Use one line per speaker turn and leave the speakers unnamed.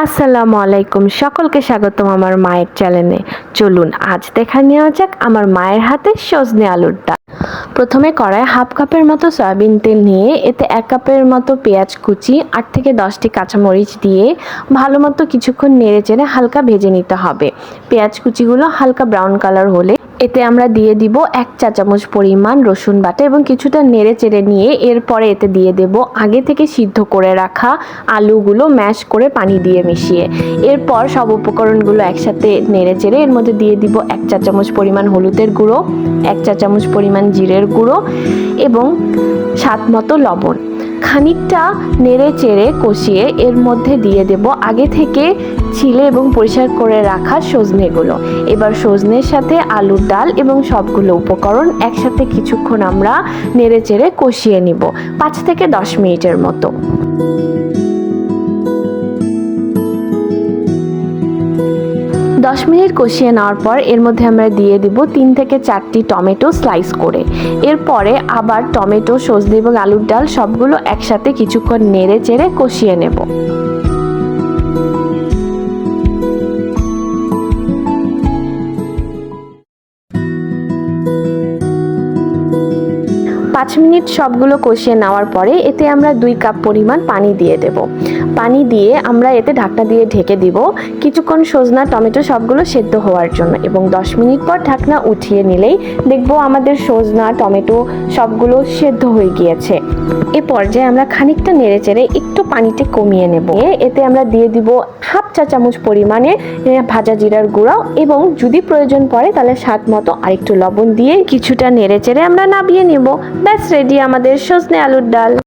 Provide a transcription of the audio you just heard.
আসসালামু আলাইকুম, সকলকে স্বাগতম আমার মায়ের চ্যানেলে। চলুন আজ দেখা নেওয়া যাক আমার মায়ের হাতে সজনে আলুর ডাল। প্রথমে কড়ায় হাফ কাপের মতো সয়াবিন তেল নিয়ে এতে 1 কাপের মতো পেঁয়াজ কুচি 8 থেকে 10টি কাঁচামরিচ দিয়ে ভালো মতো কিছুক্ষণ নেড়েচেড়ে হালকা ভেজে নিতে হবে। পেঁয়াজ কুচিগুলো হালকা ব্রাউন কালার হলে এতে আমরা দিয়ে দিব 1 চা চামচ পরিমাণ রসুন বাটা এবং কিছুটা নেড়ে চেড়ে নিয়ে এরপরে এতে দিয়ে দেব আগে থেকে সিদ্ধ করে রাখা আলুগুলো ম্যাশ করে পানি দিয়ে মিশিয়ে। এরপর সব উপকরণগুলো একসাথে নেড়ে চেড়ে এর মধ্যে দিয়ে দিব 1 চা চামচ পরিমাণ হলুদের গুঁড়ো, 1 চা চামচ পরিমাণ জিরের গুঁড়ো এবং স্বাদ মতো লবণ। খানিকটা নেড়ে চেড়ে কষিয়ে এর মধ্যে দিয়ে দেব আগে থেকে ছিলে এবং পরিষ্কার করে রাখা সজনেগুলো। এবার সজনের সাথে আলুর ডাল এবং সবগুলো উপকরণ একসাথে কিছুক্ষণ আমরা নেড়ে চেড়ে কষিয়ে নিব 5 থেকে 10 মিনিটের মতো। দশ মিনিট কষিয়ে নেওয়ার পর এর মধ্যে আমরা দিয়ে দিব 3 থেকে 4টি টমেটো স্লাইস করে। এরপরে আবার টমেটো, সজনে এবং আলুর ডাল সবগুলো একসাথে কিছুক্ষণ নেড়ে চেড়ে কষিয়ে নেব। 5 মিনিট সবগুলো কষিয়ে নেওয়ার পরে এতে আমরা 2 কাপ পরিমাণ পানি দিয়ে দেব। পানি দিয়ে আমরা এতে ঢাকনা দিয়ে ঢেকে দিব কিছুক্ষণ সজনা টমেটো সবগুলো সেদ্ধ হওয়ার জন্য এবং 10 মিনিট পর ঢাকনা উঠিয়ে নিলেই দেখব আমাদের সজনা টমেটো সবগুলো সেদ্ধ হয়ে গিয়েছে। এ পর্যায়ে আমরা খানিকটা নেড়েচেড়ে একটু পানিতে কমিয়ে নেব। এতে আমরা দিয়ে দিব হাফ চা চামচ পরিমাণে ভাজা জিরার গুঁড়া এবং যদি প্রয়োজন পড়ে তাহলে স্বাদ মতো আরেকটু লবণ দিয়ে কিছুটা নেড়েচেড়ে আমরা নামিয়ে নেব। ব্যাস রেডি আমাদের সজনে আলুর ডাল।